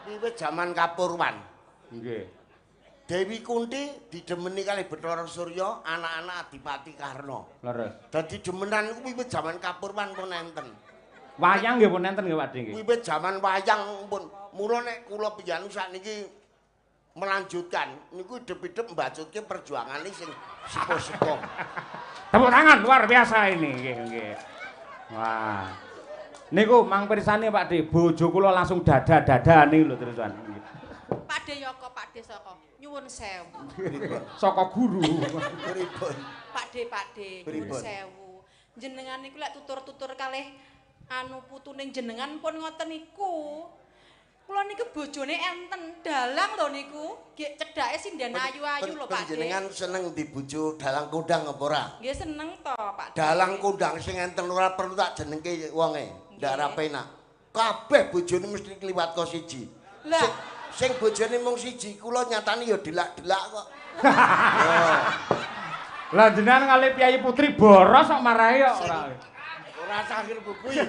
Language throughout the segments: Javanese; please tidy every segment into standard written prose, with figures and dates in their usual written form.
Wiwit jaman Kapurwan. Nggih. Dewi Kunti didemeni kalih Bathara Surya, anak-anak Adipati Karna. Leres. Dadi demenan iku wiwit jaman Kapurwan pun enten. Wayang nggih pun enten nggih Pakde nggih. Wiwit jaman wayang pun. Mula nek kula piyanu sakniki melanjutkan niku idep-idep mbacutke perjuangane sing sepuh-sepuh. Tepuk tangan luar biasa ini nggih. Wah. Niku mang pirsane Pakde, bojo kula langsung dada-dadane lho terusan. Pakde Yoko, Pakde Soko. Nyuwun sewu. Saka guru. Pripun? Pakde, nyuwun sewu. Jenengan niku lek tutur-tutur kalih anu putune jenengan pun ngoten niku. Kula niku bojone enten, dalang lho niku. Nggih cedhake sinden ayu-ayu lho Pakde. Panjenengan seneng dibojo dalang kondang apa ora? Nggih seneng to Pakde. Dalang kondang sing enten ora perlu tak jenengke wonge. Ndak ra penak. Kabeh bojone mesti kliwat kok siji. Lah, Sing bojone mung siji, kula nyatani ya delak-delak kok. Lah jenengan kali Piyayi Putri boros kok marahi kok ora. Ora sakhir buku ya.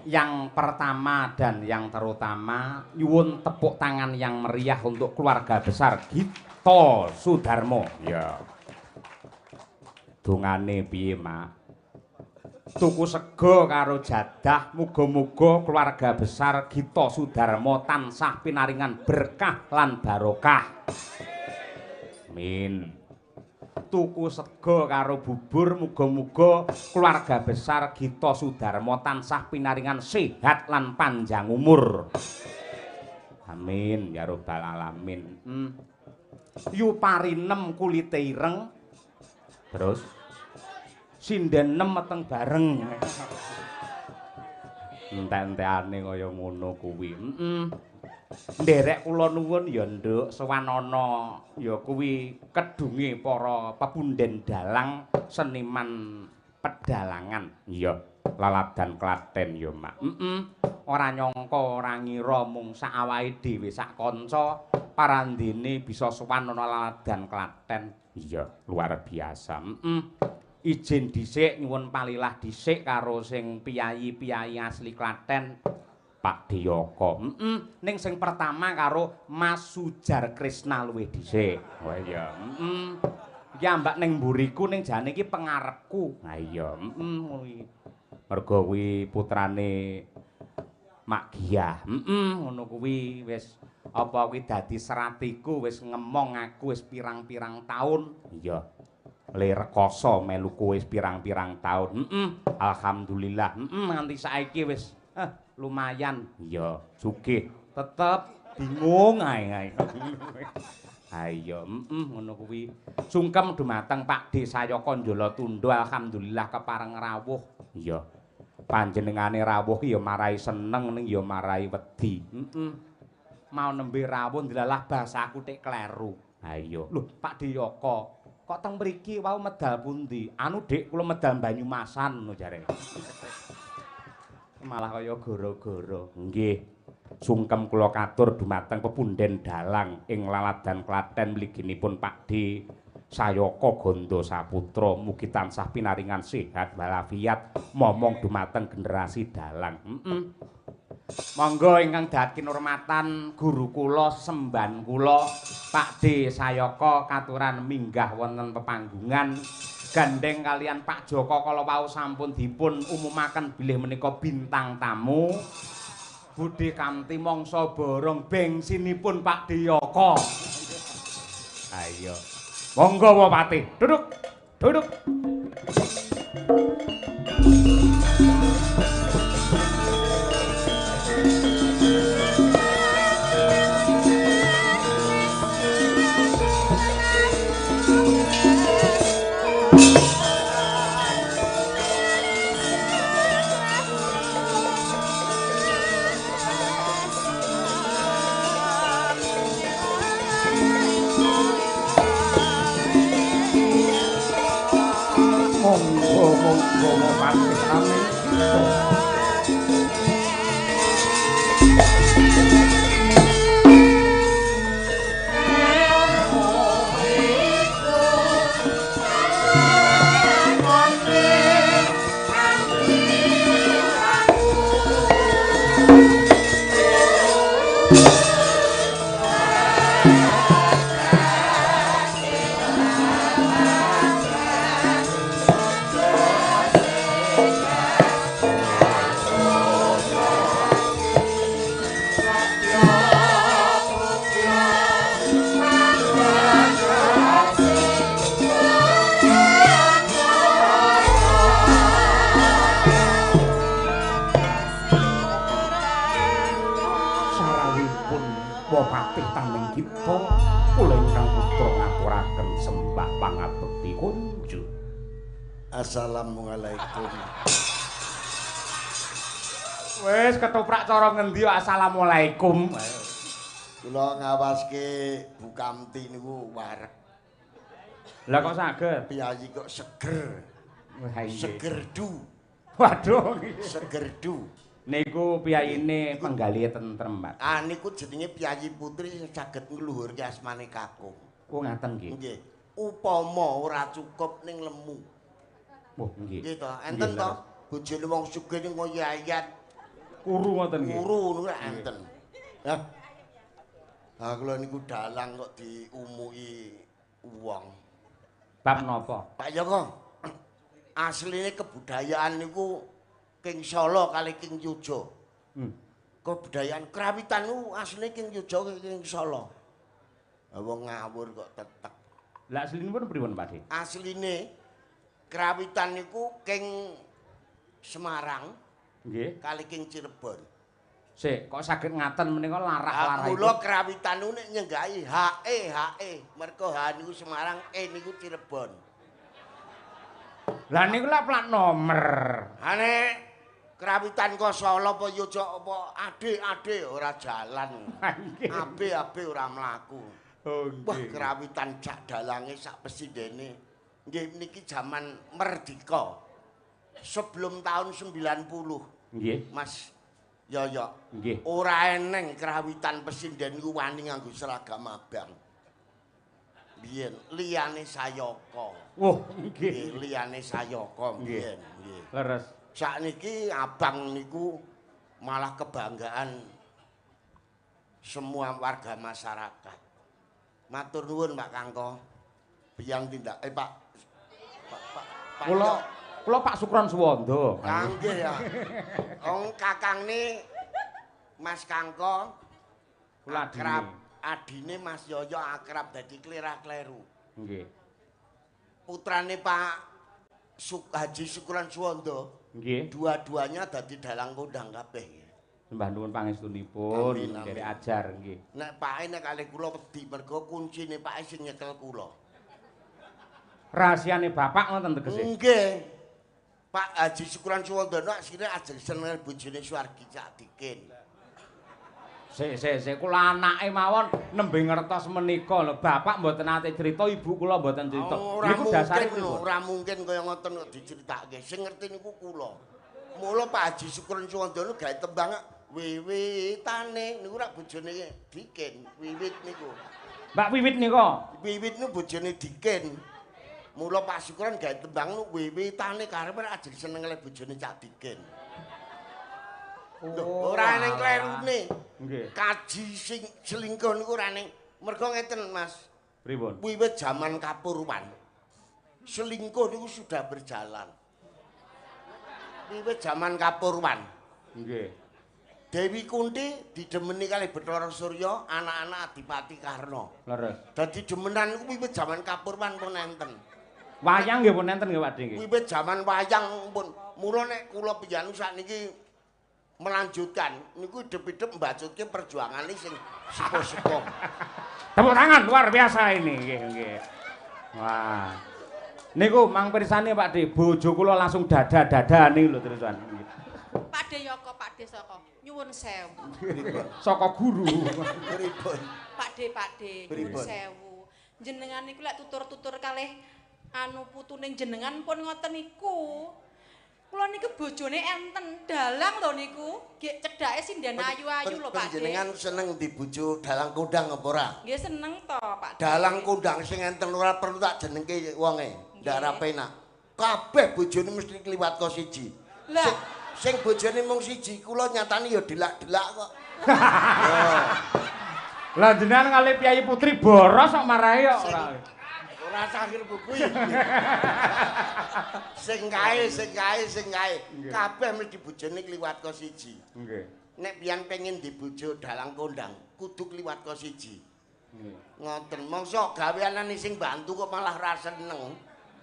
Yang pertama dan yang terutama nyuwun tepuk tangan yang meriah untuk keluarga besar Gito Sudarmo. Ya. Dungane piye, Mak? Tuku sego karo jadah, muga-muga keluarga besar Gito Sudarmo tansah pinaringan berkah lan barokah. Amin. Tuku sego karo bubur, muga-muga keluarga besar Gito Sudarmo tansah pinaringan sehat lan panjang umur. Amin ya rabbal alamin. Yu parinem kulite ireng. Terus sinden nem meteng bareng. Entek-entekane kaya ngono kuwi. Nderek kula nuwun ya Nduk Sewanana ya kuwi kedunge para pepunden dalang seniman pedalangan. Iya, laladan Klaten ya, Mak. Ora nyangka ora ngira mung sak awake dhewe sak kanca parandene bisa Sewanana laladan Klaten. Iya, luar biasa. Izin dhisik nyuwun palilah dhisik karo sing piyayi-piyayi asli Klaten. Pak Diyoko. Ning sing pertama karo Mas Sujar Krisna luwih dhisik. Oh iya. Iki ambak ning mburiku ning jane iki pengarepku. Ha iya, kuwi. Mergo kuwi putrane Mak Giyah. Ngono kuwi wis apa kuwi dadi seratiku wis ngemong aku wis pirang-pirang taun. Iya. Le rekoso melu kowe wis pirang-pirang taun. Alhamdulillah. Nganti saiki wis lumayan ya sugih tetep bingung ae. Ayo ngono kuwi sungkem dumateng Pak D Sayaka Njala Tunda alhamdulillah kepareng rawuh. Iya. Panjenengane rawuh ya marai seneng ning ya marai wedi. Mau nembe rawuh ndelalah basaku tik kleru. Ayo. Lho Pak Diyaka kok teng mriki wau medal pundi? Anu Dik kula medal Banyumasan ngono jare. Malah kaya gara-gara. Nggih. Sungkem kula katur dumateng pepunden dalang ing laladan Klaten mliginipun Pak D Sayaka Ganda Saputra mugi tansah pinaringan sehat walafiat momong dumateng generasi dalang. Monggo ingkang dadi kinurmatan guru kula semban kula Pak D Sayaka katuran minggah wonten pepanggungan gandeng kalian Pak Joko kala wau sampun dipun umumaken bilih menika bintang tamu budhe kanthi mangsa borong bengsinipun Pak Diyoko. Ayo. Monggo Bupati, duduk. Duduk. Monggo Bupati kami. Assalamualaikum. Wes ketoprak cara ngendi assalamualaikum. Kula ngawaske Bu Kamti niku wareg. Lah kok saged? Piyayi kok seger. Segerdu. Waduh, segerdu. Niku piyayine penggali tentrem, Pak. Ah niku jenenge piyayi putri sing saged ngluhurke asmane kakung. Oh ngaten nggih. Nggih. Upama ora cukup ning lemu. Oh nggih. Nggih to, enten to. bojone wong sugih ning koyo ayat. Kuru ngoten nggih. Kuru niku enten. Hah. Ah kula niku dalang kok diumuki wong. Bab napa? Pak Joko. Asline kebudayaan niku King Solo kali King Yujo. Kebudayaan kerawitan niku asline King Yujo King Solo. Wong ngawur kok tetek. Lah aslinipun pripun Pak De? Asline kerawitan niku King Semarang Nggih. kali King Cirebon. Sik, kok saged ngaten menika larah-larah. Mula kerawitan niku nek nyenggahi HE. Mergo H niku Semarang, E niku Cirebon. Lah niku lak plat nomor. Ane kerawitan kok Solo apa Yojo apa ade ora jalan. Abe ora mlaku. Oh Wah, nggih. kerawitan jak dalange sak pesindene. Nggih niki jaman merdeka. Sebelum tahun 90. Nggih. Mas Yoyo. Nggih. Ora eneng kerawitan pesinden ku wani nganggo seragam abang. Biyen liyane sayaka. Wah, Nggih, nggih. liyane sayaka biyen, nggih. Leres. Sakniki abang niku malah kebanggaan semua warga masyarakat. Matur nuwun Pak Kangko. Biyang tindak Pak Kula Pak Sukron Suwanda. Nggih ya. Wong kakangne Mas Kangko Kula akrab, adine Mas Yoyo akrab dadi klirah-kleru. Nggih. Putrane Pak Haji Sukron Suwanda, Nggih. dua-duanya dadi dalang kondang kabeh. Sembah nuwun pangestunipun, Amin, amin. derek ajar nggih. Nek pake nek kalih kula wedi mergo kuncine pake sing nyekel kula. Rahasiane bapak ngoten tegese. Nggih. Pak Haji Sukron Suwanda akhire ajeng seneng bojone Suwargi Cak Dikin. Sik, kula anake mawon nembe ngertos menika lho. Bapak mboten nate crita, ibu kula mboten crita. Niku dasare pripun? Ora mungkin kaya ngoten kok diceritake. Sing ngerti niku kula. Mula Pak Haji Sukron Suwanda gawe tembang wiwitane niku rak bojone Dikin. Wiwit niku. Mbak Wiwit nika. Wiwit niku bojone Dikin. Mula Pak Sukron gawe tembang niku wiwitane karepe ajeng seneng le bojone Cak Dikin. Ora eneng klerune. Nggih. Kaji sing selingkuh niku ora eneng. Mergo ngeten Mas. Pripun? Wiwit zaman Kapurwan. Selingkuh niku sudah berjalan. Wiwit zaman Kapurwan. Nggih. Dewi Kunti didemeni kalih Bathara Surya, anak-anak Adipati Karna. Leres. Dadi demenan niku wiwit zaman Kapurwan pun enten. Wayang nggih pun enten nggih Pak De nggih. Wiwit zaman wayang pun. Mula nek kula piyanu sakniki melanjutkan niku idep-idep mbacutke perjuangane sing sepuh-sepuh. Tepuk tangan luar biasa ini nggih. Wah. Niku mang pirsane Pak De, bojo kula langsung dada-dadane lho terusan. Pak De Yoko, Pak De Soko. Nyuwun sewu. Saka guru. Pripun? Pak De, nyuwun Pripun? sewu. Jenengan niku lek tutur-tutur kalih putune jenengan pun ngoten niku. Kula niku bojone enten dalang lho niku. Nggih cedhake sinden ayu-ayu lho Pak De. Panjenengan seneng dibojo dalang kondang apa ora? Nggih seneng to Pak De. Dalang kondang sing enten ora perlu tak jenengke wonge. Ndak ra penak. Kabeh bojone mesti kliwat kok siji. Lah, Sing bojone mung siji, kula nyatani ya delak-delak kok. Lah jenengan kali Piyayi Putri boros kok marahi kok ora. Ora sakir buku iki. Sing kae. Kabeh mesti bojone kliwat kok siji. Nggih. Nek pian pengen dibojo dalang kondang, kudu kliwat kok siji. Nggih. Ngoten, mongso gaweanane sing bantu kok malah ra seneng.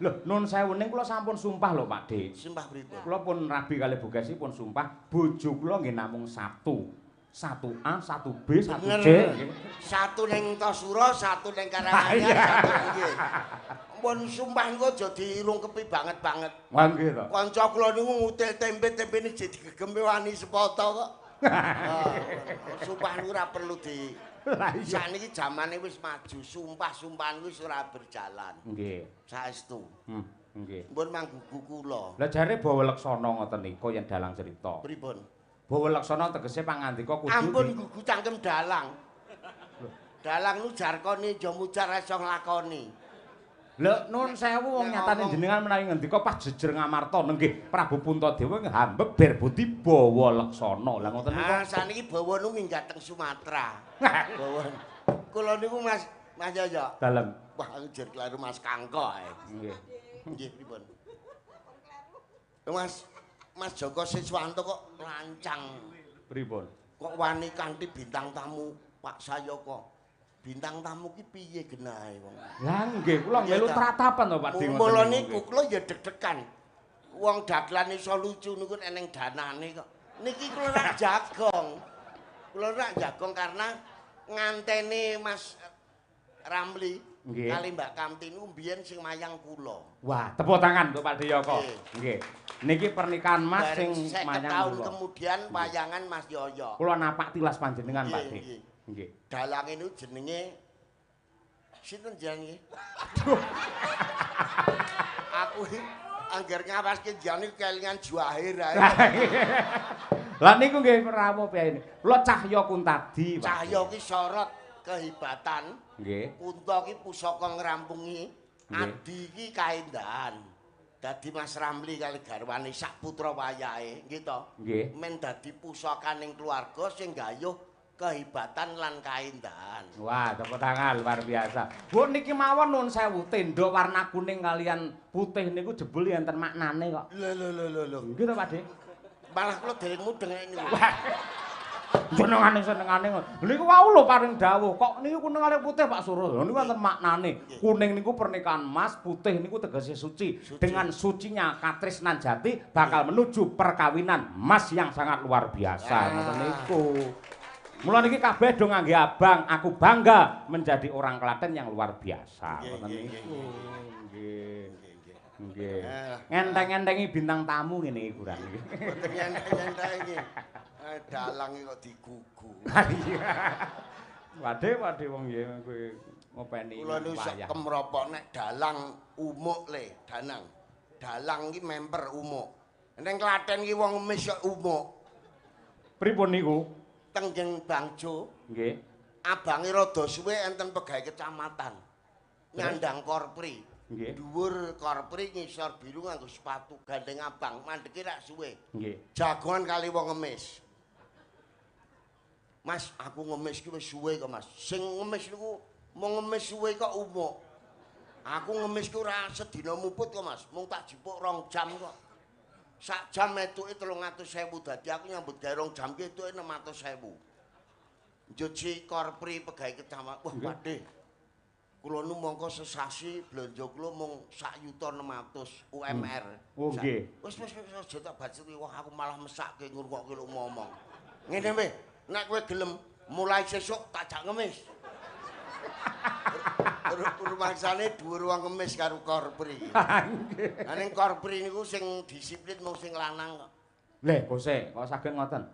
Lho, nun sewu ning kula sampun sumpah lho Pak De. Sumpah pripun? Kula pun rabi kalih Bugesi pun sumpah bojo kula nggih namung satu. 1A, 1B, 1C. nggih. Satu ning Tosuro, satu ning Karanganyar, satu nggih. Pun sumpah niku aja dirungkepi banget-banget. Wah nggih to. Kanca kula niku ngutil tempe-tempene jadi gegeme wani sepoto kok. Sumpah niku ora perlu di Lah iya. sakniki zamane wis maju, sumpah-sumpahan wis ora berjalan. Nggih. Saestu. Nggih. Pun manggugu kula. Lah jare Bawa Leksana ngoten niku yen dalang cerita. Pripun? Bawa Leksana tegese pangandika kudu Ampun gugu cangkem dalang. Dalang nu jarkone aja mujar iso nglakoni. Lho nun sewu wong nyatane jenengan menawi ngendika pas jejer ngamarta nggih Prabu Puntadewa ngambek ber budi bawa leksana. Lah ngoten niku. Ah saniki bawa nu minggat teng Sumatera. Bawa. Kula niku Mas Yoyo. Dalem. Wah jer kleru Mas Kangko ae. Nggih. Nggih pripun? Mas Joko Siswanto kok lancang. Pripun? Kok wani kanthi bintang tamu Pak Sayaka. Bintang tamu ki piye genahe wong. Lah nggih kula melu tratapan to Pak Ding. Mula niku kula ya deg-degan. Wong dagelan iso lucu niku eneng danane kok. Niki kula rak jagong. Kula rak jagong karena nganteni Mas Ramli kali Mbak Kamti niku mbiyen sing mayang kula. Wah, tepuk tangan untuk Pak Diyoko. Nggih. Niki pernikahan Mas sing mayang tahun kula. kemudian wayangan Mas Yoyo. Kula napak tilas panjenengan Pak Dik. Nggih. Dalange niku jenenge sinten jenenge? Aku angger ngawaske jenenge kelingan Juahir ae. Lah niku nggih rawuh piyane. Kula Cahya Kuntadi, Pak. Cahya ki sorot kehebatan. Nggih. Kunta ki pusaka ngrampungi, Adi ki kaendahan. Dadi Mas Ramli kali garwane sak putra wayahe, nggih to? Nggih. Men dadi pusakaning keluarga sing gayuh kehebatan lan kaendahan. Wah, tepuk tangan luar biasa. Bu niki mawon nuwun sewu, tenda warna kuning kalian putih niku jebul enten maknane kok. Lho. Nggih to, Pak Dik? Malah kula dereng mudeng niku. Jenengane. Niku wau lho paring dawuh. Kok niku kuning putih Pak Suro. Niku wonten maknane. Kuning niku pernikahan emas, putih niku tegese suci. Dengan sucinya katresnan jati bakal menuju perkawinan emas yang sangat luar biasa. Ngoten niku. Mula niki kabeh do ngangge abang, aku bangga menjadi orang Klaten yang luar biasa. Ngoten niku. Nggih. Ngenteng-entengi bintang tamu ngene iki kurang iki. Mboten nyenteng-nyentengi. Dalang kok digugu. Waduh wong nggih kowe ngopeni. Kula niku sak kemropok nek dalang umuk le, danang. Dalang iki member umuk. Ning Klaten iki wong emis kok umuk. Pripun niku? Tenggeng Bangjo. Nggih. Abange rada suwe enten pegawe kecamatan. Nyandang korpri. Nggih. Dhuwur korpri ngisor biru nganggo sepatu gandeng abang, mandeke rak suwe. Nggih. Jagongan kali wong ngemis. Mas, aku ngemis ki wis suwe kok, Mas. Sing ngemis niku mung ngemis suwe kok umuk. Aku ngemis ku ora sedina muput kok, Mas. Mung tak jipuk 2 jam kok. Sak jam metuke 300.000 dadi aku nyambut gawe 2 jam ki etuke 600.000. Njuci korpri pegawe kecamatan. Wah, Pakde. Kula nu mongko sesasi blanja kula mung 1.600.000 UMR. Oh nggih. Wis aja tak baceti wah aku malah mesake ngrungokke lu ngomong. Ngene wae, nek kowe gelem mulai sesuk tak jak ngemis. Rumangsane dhuwur wong ngemis karo korpri. Lah ning korpri niku sing disiplin mung sing lanang kok. Leh, Bose, kok saged ngoten?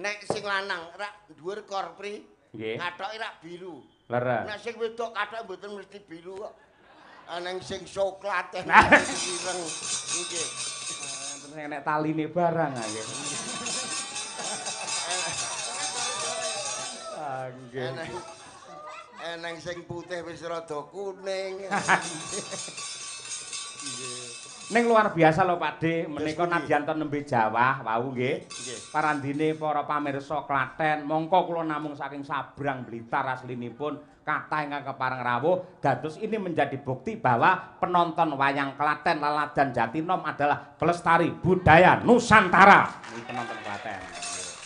Nek sing lanang rak dhuwur korpri, Nggih. kathoke rak biru. Leres. Nek sing wedok kathoke mboten mesti biru kok. Aneng sing coklat ireng nggih. Nek taline barang ah nggih. Ah nggih. Eneng sing putih wis rada kuning. Ning luar biasa lho Pakde, menika nadyan ten nembe Jawa wau nggih. Parandine para pamirsa Klaten, mongko kula namung saking Sabrang Blitar aslinipun kathah ingkang kepareng rawuh. Dados ini menjadi bukti bahwa penonton wayang Klaten Laladan Jatinom adalah pelestari budaya Nusantara. Ini penonton Klaten.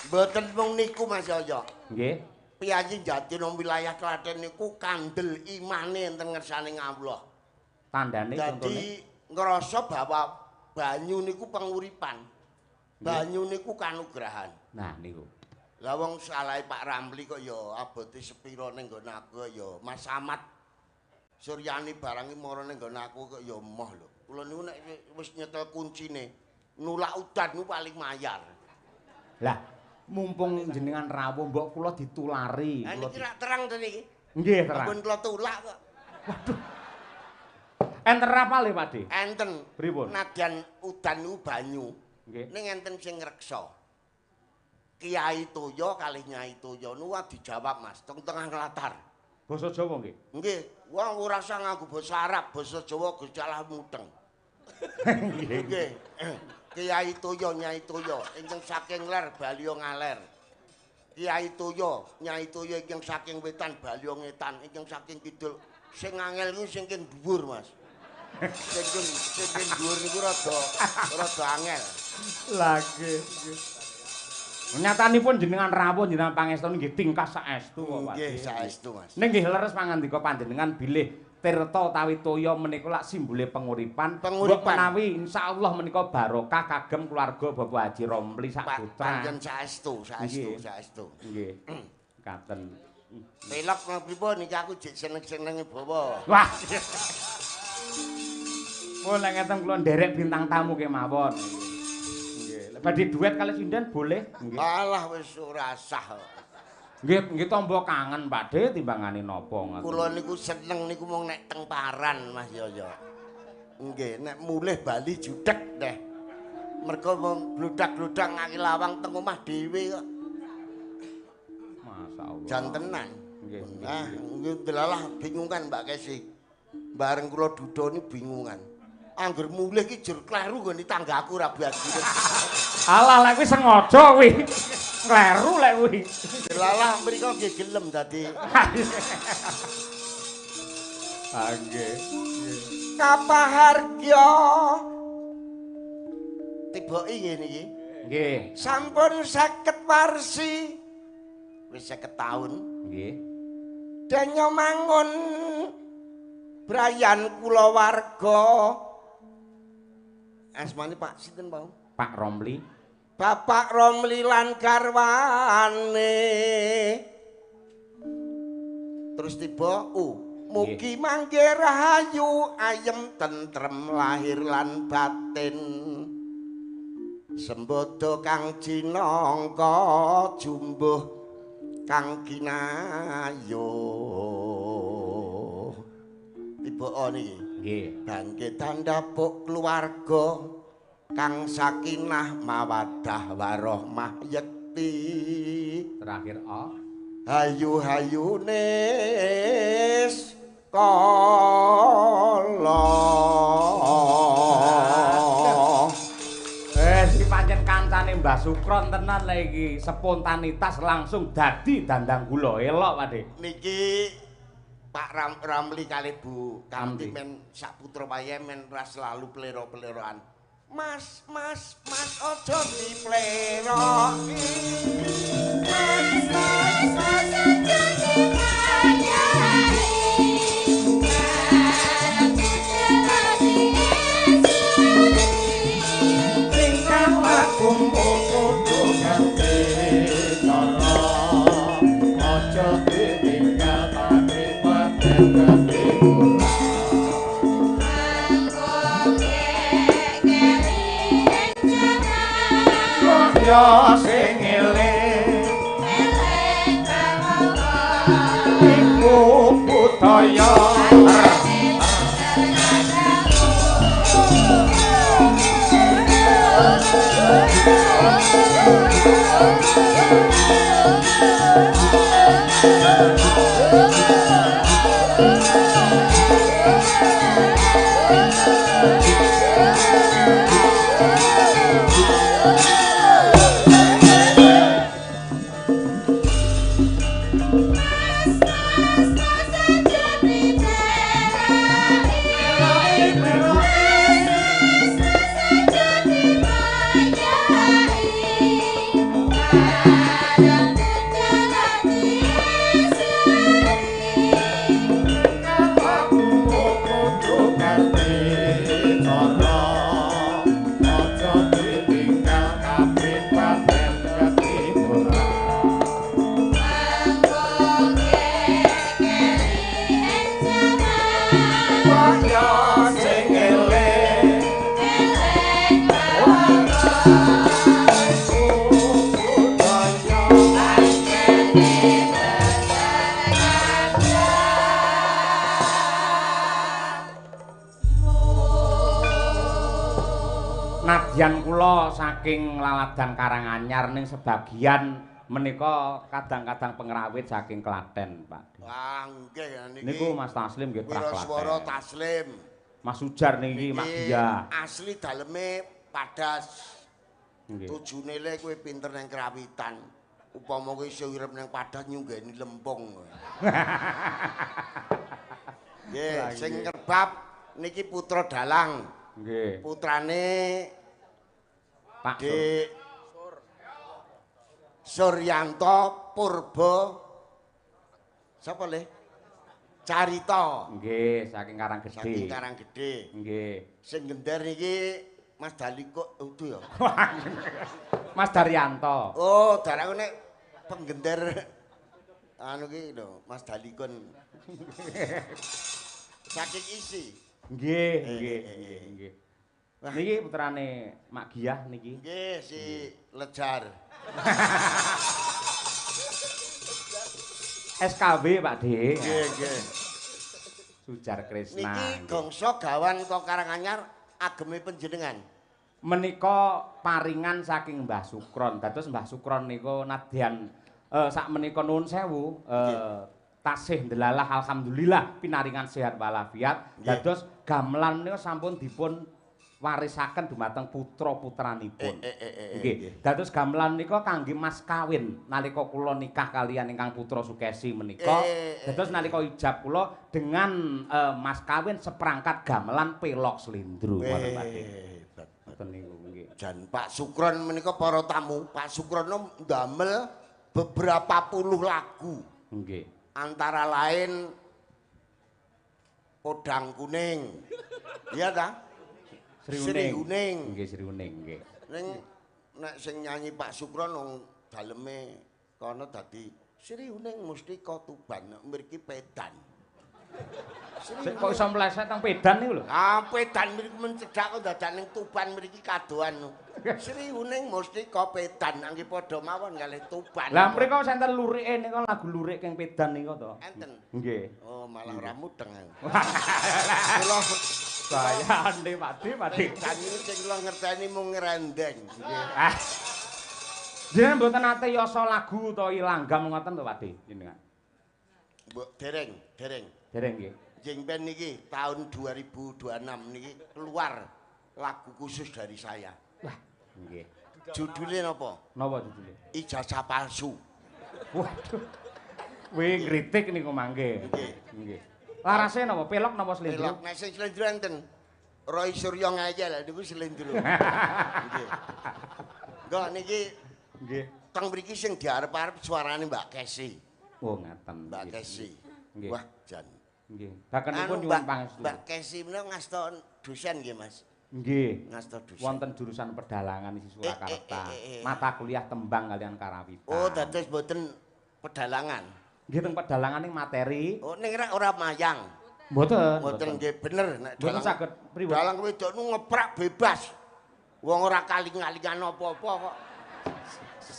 Mboten mung niku Mas Yoyo. Nggih. Piyayi Jatinom wilayah Klaten niku kandel imane enten ngersane Allah. Tandane contone. Dadi ngrasa bahwa banyu niku penguripan. Banyu niku kanugrahan. Nah niku. Lah wong salahe Pak Ramli kok ya abote sepira ning nggon aku ya Mas Samad Suryani barang iki mara ning nggon aku kok ya emoh lho. Kula niku nek wis nyetel kuncine nulak udan niku paling mayar. Lah mumpung jenengan rawuh mbok kula ditulari. Lah niki rak terang to niki. Nggih, terang. Ampun kula tulak kok. Waduh. Enten rapale, Pakde? Enten. Pripun? Nadyan udan niku banyu. Nggih. Ning enten sing ngreksa. Kiai Toyo kalih Nyai Toyo niku dijawab Mas, teng tengah latar. Basa Jawa nggih. Nggih, wong ora usah nganggo basa Arab, basa Jawa Gusti Allah muteng. Nggih. Kiai Toyo, Nyai Toyo, ingkang saking ler Balya ngaler. Kiai Toyo, Nyai Toyo ingkang saking wetan Balya ngetan, ingkang saking kidul. Sing angel niku sing king dhuwur, Mas. Sing king dhuwur niku rada angel. Lagi. Nyatanipun jenengan rawuh jenengan pangestu nggih tingkah saestu kok, Pak. Nggih, saestu, Mas. Ning nggih leres pangandika panjenengan bilih Tirta utawi Toya menika lak simbole penguripan. Mbok menawi insyaallah menika barokah kagem keluarga Bapak Haji Romli sak putra. Panjen saestu. Nggih. Katen. Pelok pripun iki aku jek seneng-senenge bawa. Wah. Mulai ngeten kula nderek bintang tamu kemawon. Nggih. Badhe duet kali sinden boleh? Nggih. Alah wis ora sah. Nggih tombo kangen Pakde timbangane napa ngoten. Kula niku seneng niku mung nek teng paran Mas Yoyo. Nggih, nek mulih Bali judhek teh. Mergo mung bludak-bludak ngaki lawang teng omah dhewe kok. Masyaallah. Jan tenan. Nggih. Nah, nggih delalah bingungan Mbak Kesi. Bareng kula dudoni bingungan. Angger mulih ki jur kleru nggone tanggaku ra bagi. Alah lek kuwi sengaja kuwi. Kleru lek kuwi. Delalah mriko nggih gelem dadi. Nggih. Kapahargya. Tiboki ngene iki. Nggih. Sampun 50 warsi. Wis 50 taun. Nggih. Danyo mangun Brayan kulawarga. Asmane Pak sinten, Pak? Pak Romli. Bapak Romli lan garwane. Terus tiba mugi mangke rahayu ayem tentrem lahir lan batin. Sembodo kang jinangka jumbuh kang kinayuh. Tiba niki. Nggih. Bangkit tandapuk keluarga kang sakinah mawaddah warohmah yekti. Terakhir Hayu-hayune kala. Iki pancen kancane Mbah Sukron tenan lha iki, spontanitas langsung dadi dandang gula. Elok, Pakde. Niki Pak Ramli kali Bu Kamti men sak putra wayahe men ora selalu plero-pleroan. Mas ojo dipleroki. Mas ojo sing eling iku budaya Nadyan kula saking Laladan Karanganyar ning sebagian Menika kadang-kadang pengrawit saking Klaten, Pak. Wah, nggih niki. Niku Mas Taslim nggih Wiraswara Taslim. Mas Sujar niki Mak Dia. Asli daleme Padas. Nggih. Tujune le kowe pinter nang kerawitan. Upama kowe iso urip nang Padas nyunggeni lempung. Nggih, sing ngerbab niki putra dalang. Nggih. Putrane Pak Dik Suryanto Purba sapa le? Carita. Nggih, saking Karanggede. Saking Karanggede. Nggih. Sing gender niki Mas Daliko itu ya. Mas Daryanto. Oh, darang nek penggender anu ki lho, Mas Dalikun. Saking isi. Nggih, nggih. Niki putrane Mak Giah niki. Nggih, si Lejar. SKB Pak Dik. Nggih, nggih. Sujar Krisna. Niki gongso gawan kok Karanganyar ageme panjenengan. Menika paringan saking Mbah Sukron. Dados Mbah Sukron niku nadyan sak menika nuwun sewu tasih ndelalah alhamdulillah pinaringan sehat walafiat. Dados gamelan niku sampun dipun warisaken dumateng putra-putranipun. Nggih. Dados gamelan nika kangge mas kawin nalika kula nikah kaliyan ingkang putra Sukesi menika. Dados nalika ijab kula dengan mas kawin seperangkat gamelan pelok slendro ngoten Pak. Ngoten niku nggih. Jan Pak Sukron menika para tamu, Pak Sukron ndamel beberapa puluh lagu. Nggih. Antara lain Podang Kuning. Iya ta? Sri Uning. Nggih, Sri Uning nggih. Ning nek sing nyanyi Pak Sukron wong daleme kono dadi Sri Uning Mustika Tuban mriki Pedan. Kok iso mleset teng Pedan niku lho. Ah, Pedan mriki mencedhak kok dadak ning Tuban mriki kadoan. Sri Uning Mustika Pedan nggih padha mawon kalih Tuban. Lah mriko senten lurike nika lagu lurik keng Pedan nika to. Enten. Nggih. Oh, malah ora mudeng. Kula bayane Pak Dik, Pak Dik. Pedan iki sing kula ngerteni mung ngrendeng. Ah. Jenengan mboten nate yasa lagu to Ilanggam ngoten to Pak Dik jenengan. Mbok dereng. Dereng nggih. Jeng ben niki tahun 2026 niki keluar lagu khusus dari saya. Wah, nggih. Judulnya napa? Napa judule? Ijazah palsu. Waduh. Wih ngritik niku mangke. Nggih. Nggih. Larase napa? Pelok napa slendro? Pelok nek sing slendro enten. Roy Suryo ngayal niku slendro. Nggih. Enggak niki Nggih. teng mriki sing diarep-arep suarane Mbak Kesi. Oh, ngaten. Mbak Kesi. Nggih. Wah, jan. Nggih. Dakenipun Anu, nyuwun pangestu. Mbak Kesi menika ngasta dosen nggih, Mas. Nggih. Ngasta dosen. Wonten jurusan pedalangan isi Surakarta. Mata kuliah tembang kalian karawitan. Oh, dados mboten pedalangan. Nggih teng pedalangan ning materi. Oh, ning ora mayang. Mboten. Mboten nggih bener nek Mboten saged pripun? dalang wedok nu ngeprak bebas. Wong ora kaling-kalingan apa-apa kok.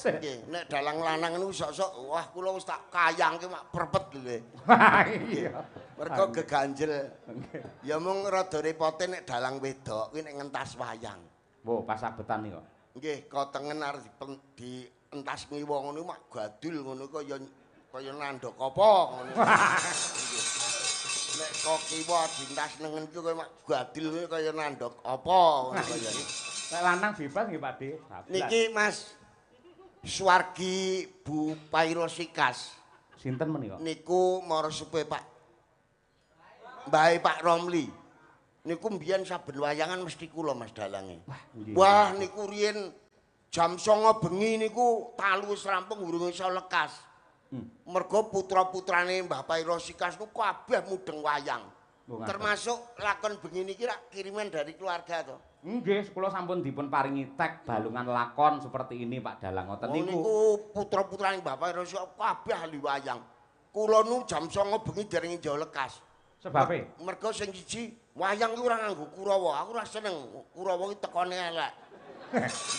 Nggih, nek dalang lanang niku sok-sok wah kula wis tak kayangke mak perpet lho. Iya. Mergo geganjel. Ya mung rada repote nek dalang wedok kuwi nek ngentas wayang. Wo, pas sabetan niku. Nggih, kotengen arep di entas ngiwa ngono mak gadul ngono kaya nandhok apa ngono. Nek kok kiwa dintas nengen ku kaya mak gadul ngono kaya nandhok apa ngono kaya. Nek lanang bebas nggih Pak Dik. Niki Mas Suwargi Bu Pairosikas. Sinten menika? Niku marasupe Pak Mbahe Pak Romli. Niku mbiyen saben wayangan mesti kula Mas dalange. Wah niku riyen jam 09.00 bengi niku talu wis rampung urung iso lekas. Mergo putra-putrane Mbah Pairosikas niku kabeh mudeng wayang. Termasuk lakon bengi niki rak kiriman dari keluarga to. Nggih, kula sampun dipun paringi tag balungan lakon seperti ini Pak Dalang ngoten niku. Niku putra-putrane Bapak Rosyo kabeh ahli wayang. Kula nu jam 09.00 bengi dereng njo lekas. Sebabe? Mergo sing siji wayang iki ora nganggo Kurawa. Aku ora seneng Kurawa iki tekone elek.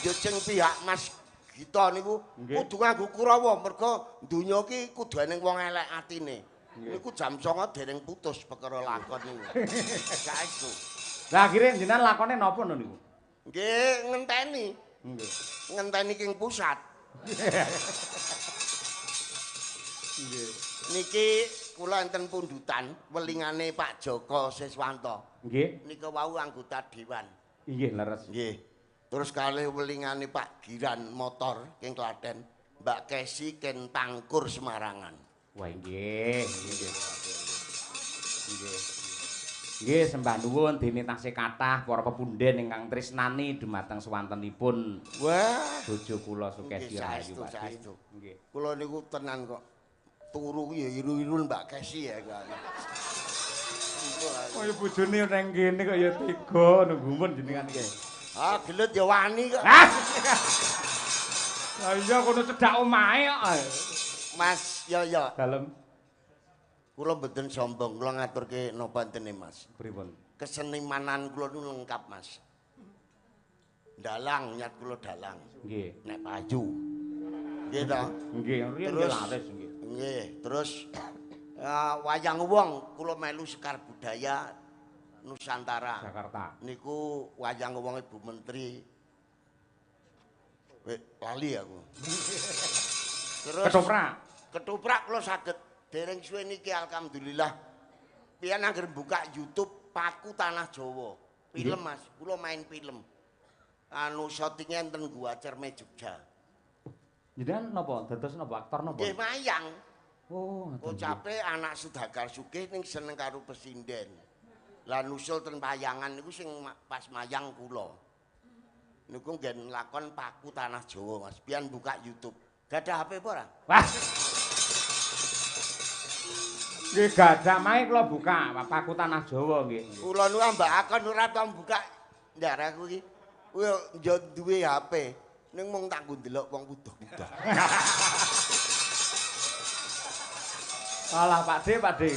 Yo sing pihak Mas Gita niku kudu nganggo Kurawa mergo donya iki kudu eneng wong elek atine. Niku jam 09.00 dereng putus perkara lakon niku. Saestu. Lah akhire jenengan lakone napa niku? Nggih, ngenteni. Nggih. Ngenteni king pusat. Nggih. Niki kula enten pundutan welingane Pak Joko Siswanto. Nggih. Nika wau anggota dewan. Inggih leres. Nggih. Terus kalih welingane Pak Giran motor king Klaten, Mbak Kesi ken Tangkur Semarangan. Wah nggih, nggih. Nggih. Nggih sembah nuwun dene tasih kathah para pepunden ingkang tresnani dumateng swantenipun. Wah, Bojo kula Sukesi Rahayu Pak. saestu. Nggih. Kula niku tenan kok. Turu ya iru-iru Mbak Kesi ya kan. Oh ya bojone nang kene kok ya tega nunggumun jenengan iki. Ah, gelet ya wani kok. Lah iya kono cedhak omahe kok. Mas, ya. Dalem Kula mboten sombong, kula ngaturke napa entene Mas. pripun? Kesenimanan kula niku lengkap Mas. Dalang, nyat kula dalang. Nggih. Nek payu. Nggih ta? Nggih, riyen Terus laris nggih. nggih, terus wayang wong kula melu Sekar Budaya Nusantara. Jakarta. Niku wayang wong Ibu Menteri. Lali aku. Terus ketoprak kula saged dereng suwe niki alhamdulillah. Pian anggere buka YouTube Paku Tanah Jawa. Film Mas, kula main film. Anu syutingnya enten Gua Cerme Jogja. Jenengan napa? Dados napa aktor napa? Nggih mayang. Oh, ngoten. Ucape anak Sudakar Sugih ning seneng karo pesinden. Lah nusul ten payangan niku sing pas mayang kula. Niku nggen lakon Paku Tanah Jawa Mas. Pian buka YouTube. Gadah HP apa ora? Wah. Nggih gadah mae kula buka Paku Tanah Jawa nggih. Kula nu ambakaken ora tau buka ndaraku iki. Kuwi yo duwe HP. Ning mung tak nggo ndelok wong butuh-butuh. Alah Pak De.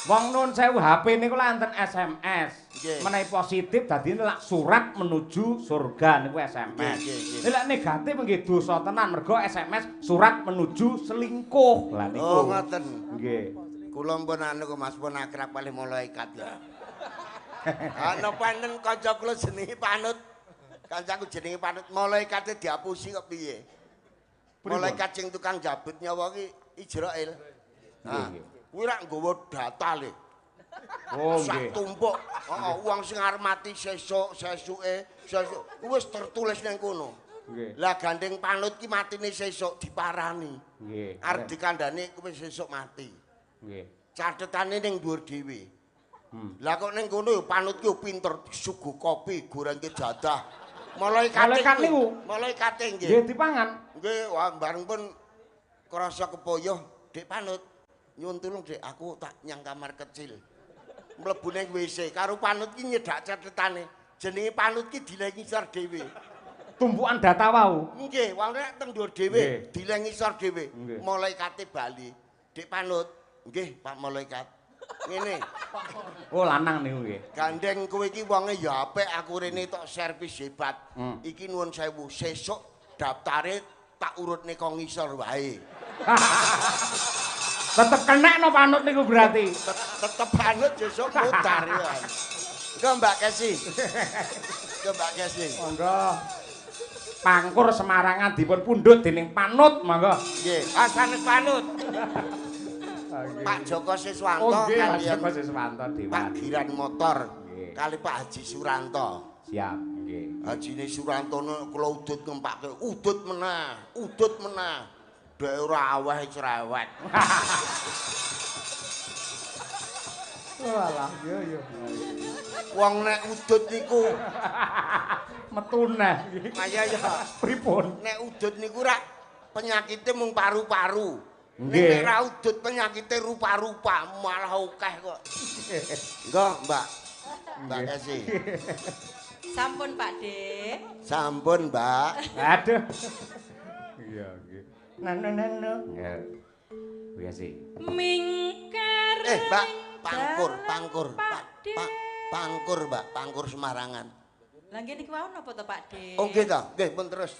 Wong nun sewu HP niku lak enten SMS. Nggih. Menawi positif dadine lak surat menuju surga niku SMS. Nggih. Lek negatif nggih dosa tenan mergo SMS surat menuju selingkuh. Lah niku. Oh ngoten. Nggih. Kula pun anu kok Mas pun akrab kalih malaikat ya. Ana panten kanca kula jenenge Panut. Kancaku jenenge Panut, malaikate diapusi kok piye? Malaikat sing tukang jabut nyawa ki Israil. Nah, kuwi rak nggawa data le. Oh Sak nggih. tumpuk. Heeh, wong sing arep mati sesuke wis tertulis ning kono. Nggih. Lah gandeng Panut ki matine sesuk diparani. Nggih. Arep dikandhani kuwi sesuk mati. Nggih. Catetane ning dhuwur dhewe. Lah kok ning kono Panut ki pinter suguh kopi, gorengke jadah. Malaikat niku? Malaikate nggih. Nggih dipangan. Nggih, wah bareng pun krasa kepoyoh, Dik Panut. Nyuwun tulung Dik, aku tak nyang kamar kecil. Mlebu ning WC karo Panut ki nyedak catetane. Jenenge Panut ki dileng ngisor dhewe. Tumpukan data wau. Nggih, wong nek teng dhuwur dhewe, dileng ngisor dhewe. Malaikate bali. Dik Panut, nggih Pak Malaikat. Ngene. Oh lanang niku nggih. Gandeng kowe iki wonge ya apik, aku rene tok servis hebat. Iki nuwun sewu, sesuk daftare tak urutne kok ngisor wae. Tetep kenek no Panut niku berarti. Tetep Panut sesuk mutar ya. Engko Mbak Kesi. Engko Mbak Kesi. Monggo. Pangkur Semarangan dipun pundhut dening Panut, monggo. Nggih, sanes Panut. Pak Joko Siswanto kaliyan kaliyan Joko Siswanto Dewan. Pak Giran Motor Nggih. kali Pak Haji Suranto. Siap, nggih. Hajine Suranto kula udut ngempake, udut meneh. Dhek ora aweh cerewet. Walah, yo. Wong nek udut niku Metu neh. kaya ya Pripun? nek udut niku rak penyakite mung paru-paru. Nggih. Nek ra udut penyakite rupa-rupa malah akeh kok. Engko, Mbak. Mbak Kesi. Sampun Pak De. Sampun, Mbak. Aduh. Iya, nggih. Nano. Ya. Kuwi sih. Mingkar. Mbak, pangkur. Pak De. Pangkur, Mbak, pangkur Semarangan. Lah nggih niku wau napa to Pak De? Oh nggih ta? Nggih, pun terus.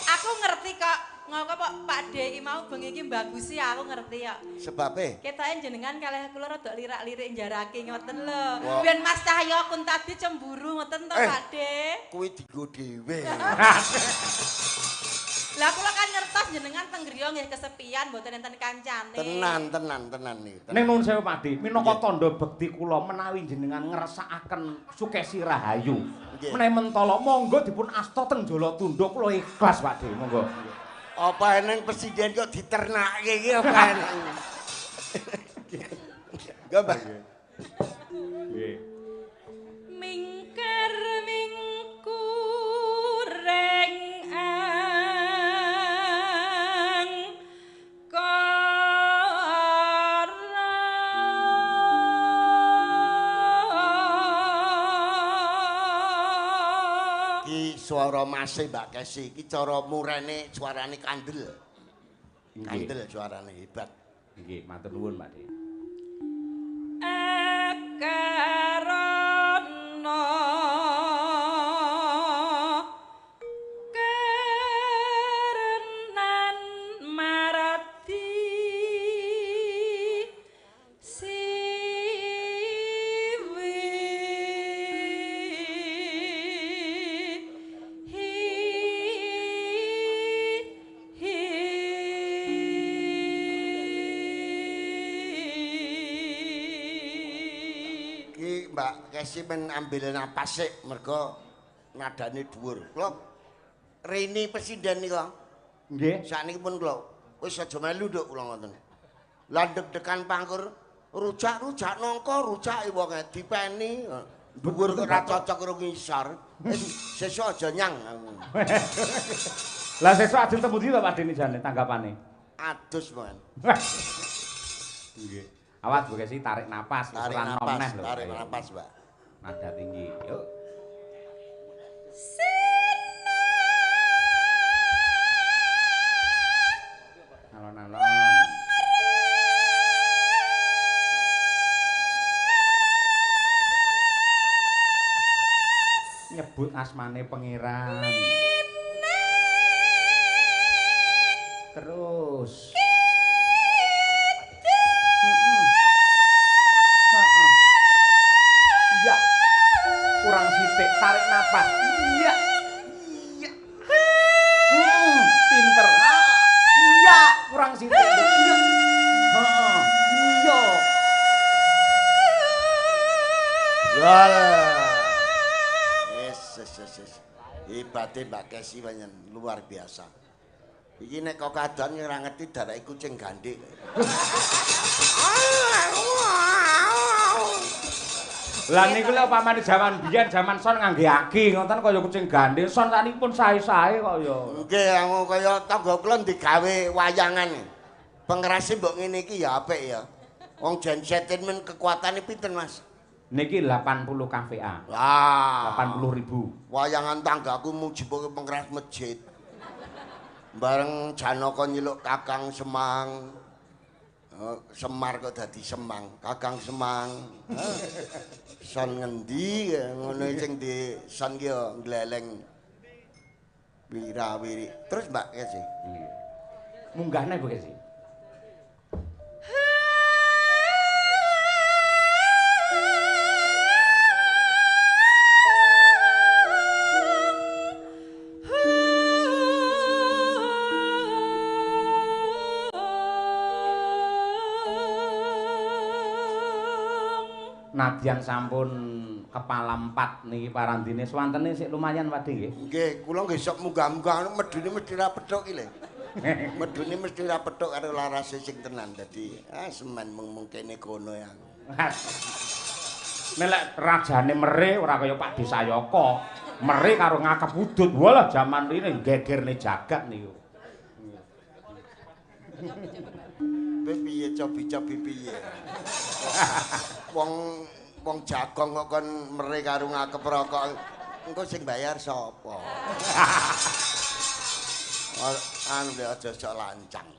Aku ngerti kok. Ngoko Pak De iki mau bengi iki mbagusi aku ngerti kok. Sebabe? Ketoke jenengan kalih kula rada lirak-lirik njarake ngoten lho. Wah. Biyen Mas Cahyo kun tadi cemburu ngoten to Pak De. Kuwi dienggo dhewe. Lah kula kan ngertos jenengan teng griya nggih kesepian mboten enten kancane. Tenan niki. Ning nuwun sewu Pakde, minangka tandha bekti kula menawi jenengan ngrasakaken Sukesi Rahayu. Menawi mentala monggo dipun asta teng Jalatundha kula ikhlas Pakde, monggo. Apa eneng presiden kok diternake iki apa eneng. Gambah. Nggih. Mingkar mingkureng ang kara Ki swara mase Mbak Kesi iki cara murene suarane kandel. Kandel suarane hebat. Nggih, matur nuwun Pakde. Akarana kerenan marati siwi Mbak Kesi men ambil napas sik mergo nadane dhuwur. Kula Rini presiden nika. Nggih. Sakniki pun kula wis aja melu nduk kula ngoten. Lah deg-degan pangkur rujak nangka rujake wong dipeni dhuwur kok ora cocok karo ngisor. Sesuk aja nyang. Lah sesuk ajeng temu ndi to Pakde jane tanggapane? Adus mon. Nggih. Awas Bu Kesi tarik napas, Tarik napas, Mbak. Nada tinggi. Yuk. Alon-alon. Nyebut asmane pangeran. Terus. Iya. Kurang sithik tarik napas. Iya. Iya. Pinter. Iya, kurang sithik. Iya. Heeh. Iya. Wal. Yes. Hebate Mbak Kesi panjen luar biasa. Iki nek kok kadon ora ngerti darake kucing gandhe. Lah niku lho pamane jaman biyen jaman son ngangge agi ngoten kaya kucing gandhe son sakniki pun sae-sae kok ya. Nggih kaya tangga kula digawe wayangan. Pengerase mbok ngene iki ya apik ya. Wong gensetin men kekuatane pinten Mas? Niki 80 kVA. Lah 80.000. Wayangan tanggaku mujiboke pengeras masjid. Bareng Janaka nyeluk Kakang Semang. Semar kok dadi Semang, Kakang Semang. Son ngendi ngono sing di son ki yo gleleng wirawiri. Terus Mbak Kesi. Munggahne Bu Kesi. Nadyan sampun kepala 4 niki parandine swantene sik lumayan Pakde nggih. Nggih, kula nggih sok munggah-munggah medune mesti ra pethuk iki lho. Medune mesti ra pethuk karo larase sing tenan. Dadi semen mung kene kono ya. Nek rajane mere ora kaya Pakde Sayaka. Mere karo ngakep udut. Walah jaman rene gegerne jagat niku. Piye cobi-cobi piye. Wong jagong kok kon mere karo ngakep rokok. Engko sing bayar sapa? Anu aja sok lancang.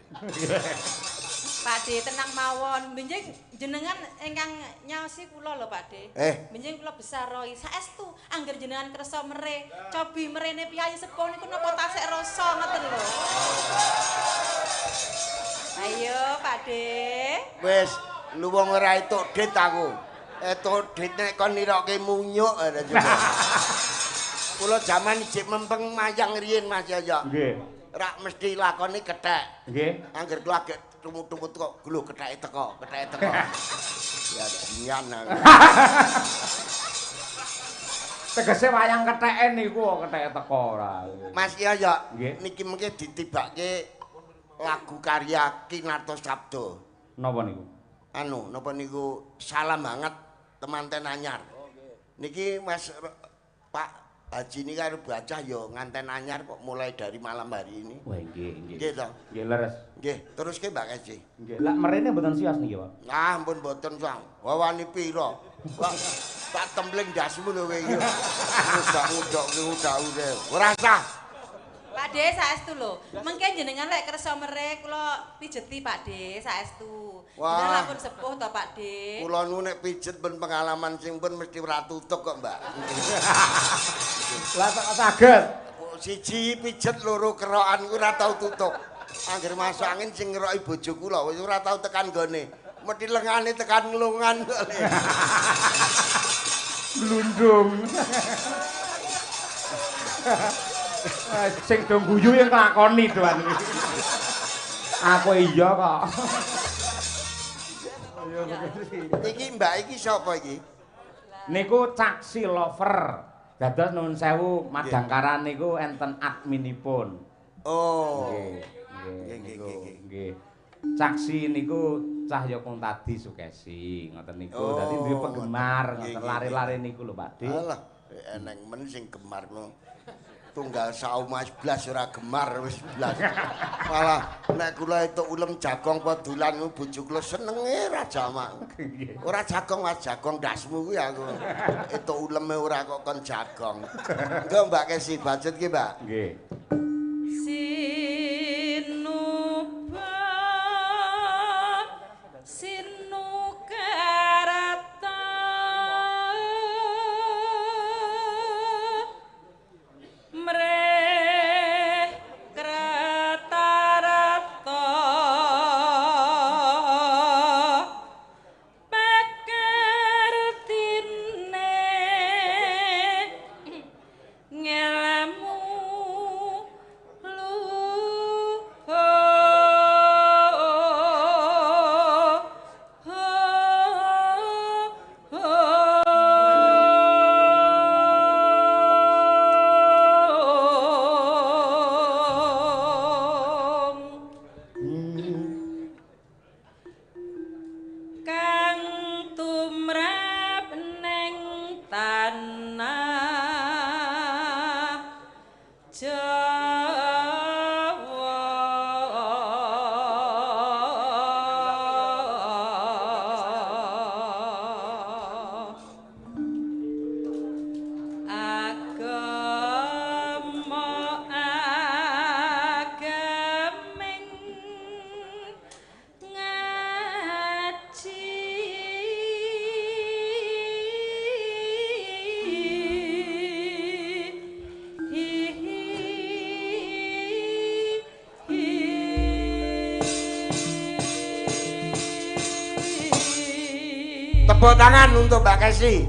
Pakde tenang mawon. Benjing jenengan ingkang nyaosi kula lho Pakde. Benjing kula besaroi. Saestu angger jenengan kersa mere, cobi merene piyayi sepuh niku napa tasik rasa ngoten lho. Ayo Pakde. Wis luwung ora entuk dit aku. Entuk dit nek kon nirokke munyuk. Kula jaman ijik mempeng mayang riyen Mas ya. Nggih. rak mesti lakoni kethek. Nggih. Angger kula agek tumut-tumut kok lho ketheke teko. Ya jinyan. Tegese wayang ketheke niku ketheke teko ora. Mas iya ya, Nggih. niki mengke ditibake lagu karya Kinarto Sabdo. Napa niku? Napa niku salam banget temanten anyar. Niki Mas Pak Haji ini karo bacah ya nganten anyar kok mulai dari malam hari ini. Wah nggih, nggih. Nggih to. Nggih leres. Nggih, teruske Mbak Keci. Nggih. Lah merene mboten sias niki, Pak. Ah, ampun mboten, Sang. Wawani pira? Pak tak tembling dasmu lho kowe iki. Udak urip. Ora sah. Pak De saestu lho. Mengke jenengan lek kersa mere kula pijeti Pak De saestu. Wah. Jenengan pun sepuh to Pak De. Kula nu nek pijet ben pengalaman sing pun mesti ora tutuk kok, Mbak. Lah kok saged. Siji pijet loro kerokan kuwi ora tau tutuk. Angger masuk angin sing ngeroki bojo kula wis ora tau tekan gone. Mesti lengane tekan nglungan kok. Blundung. Sing do guyu yang nglakoni doan iki. Aku iya kok. Iki Mbak iki sapa iki? Niku Caksi Lover. Dados nuwun sewu Madangkaran niku enten adminipun. Oh. Nggih. Caksi niku Cahya Kuntadi Sukesi ngoten niku. Dadi duwe penggemar ngoten lare-lare niku lho Pak Dik. Alah, eneng men sing gemar no. Tunggal sauma 11 ora gemar wis 11. Malah nek kula entuk ulem jagong padulan bojo kula senenge ra jamak. Ora jagong Mas, jagong dasmu kuwi aku. Entuk uleme ora kok kon jagong. Engko Mbak Kesi budget ki, Mbak. Nggih. Tepuk tangan untuk Mbak Kesi.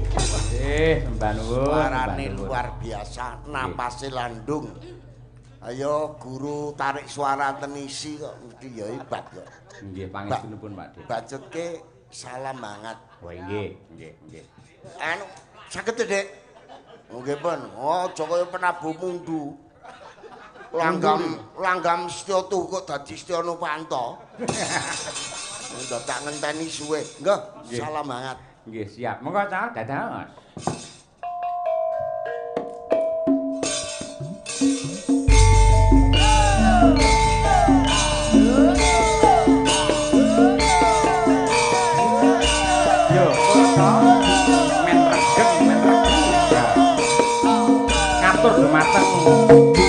Mbak nuwun. Suarane luar biasa, napase landung. Ayo guru tarik suara tenisi kok mesti ya hebat kok. Nggih, pangestunipun Pak Dik. Bacutke salam banget. Wah nggih, nggih. Anu saged Dik. Nggih pun. Oh, aja kaya penabuh mundu. Langgam Setya Tuku dadi Setya Novanto. Ndak tak ngenteni suwe. Nggih, salam banget. Nggih, siap. Monggo Cak, dados. Yo, men regeng. Ngatur dumateng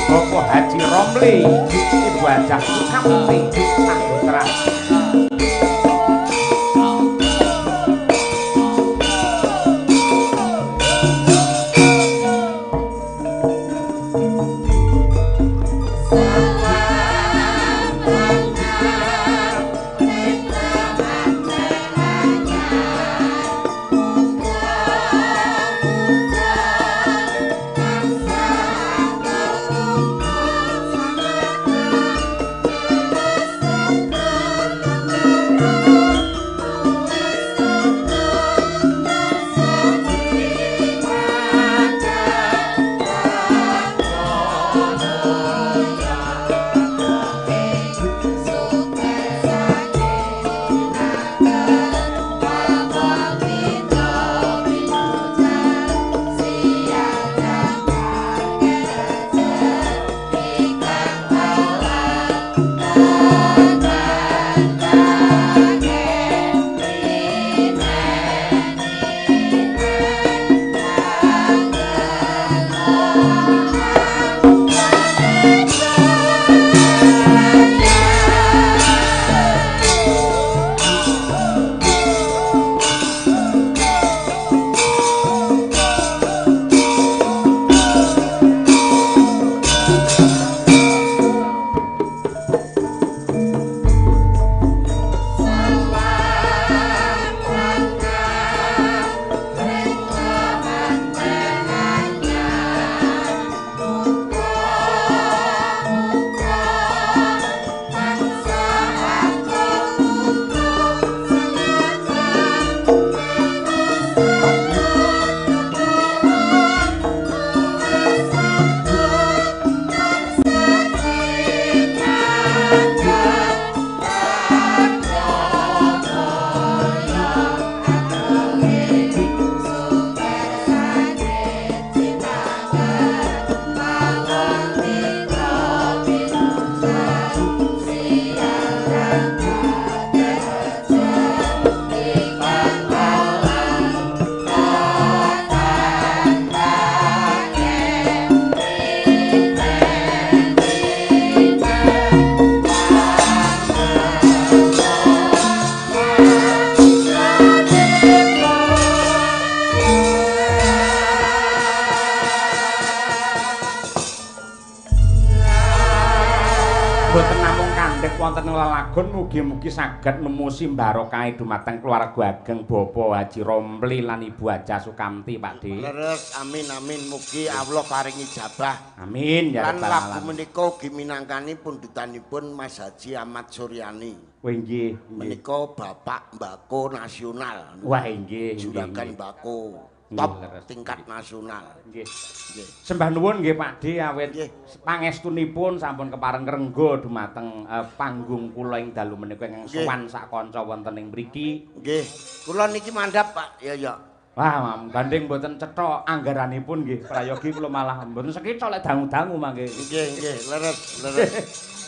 Bapak Haji Romli, Ibu Hajah Sukamti, Saputra. boten namung kandhek wonten ing lelagon mugi-mugi saged nemusi barokah dumateng keluarga ageng Bapak Haji Rompli lan Ibu Haja Sukamti Pakde. Leres amin amin mugi Allah paringi jabah. Amin ya rabbal alamin. Lan lagu menika ugi minangkani pundutanipun Mas Haji Ahmad Suryani. Wah nggih. Menika Bapak Mbako Nasional. Wah nggih. Juragan Mbako. Top tingkat nasional. Nggih. Nggih. Sembah nuwun nggih Pakde awit pangestunipun sampun kepareng rengga dumateng panggung kula ing dalu menika ingkang sowan sak kanca wonten ing mriki. Nggih. Kula niki mandhap, Pak. Ya ya. Wah, gandeng mboten cetha anggaranipun nggih. Prayogi kula malah mboten sekecok lek dangu-dangu mangke. Nggih, nggih, leres, leres.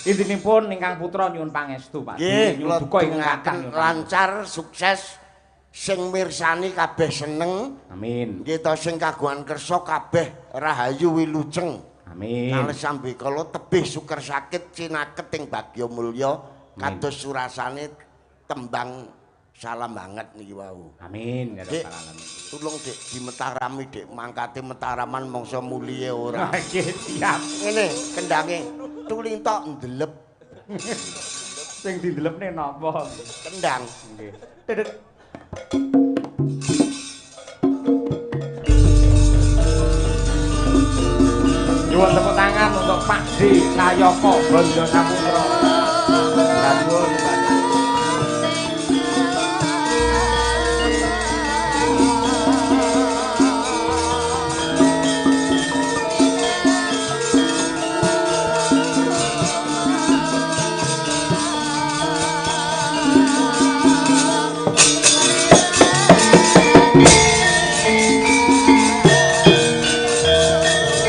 Intinipun ingkang putra nyuwun pangestu, Pak. Nggih, kula duka ingkang lancar, sukses. Sing mirsani kabeh seneng. Amin. Nggih to sing kagungan kersa kabeh rahayu wilujeng. Amin. Kalih sambikala tebih suker sakit cinaket ing bagya mulya kados surasane tembang salam banget niki wau. Amin ya rabbal alamin. Tulung Dik dimetarami Dik mangkate metaraman mangsa muliye ora. Nggih siap. Ngene kendange tuling tok ndelep. Sing dindelepne napa? Kendang. Nggih. Dedek. Nyuwun tepuk tangan untuk Pak D Sayoko Bondo Saputra. Nuwun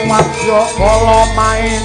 Madya kala main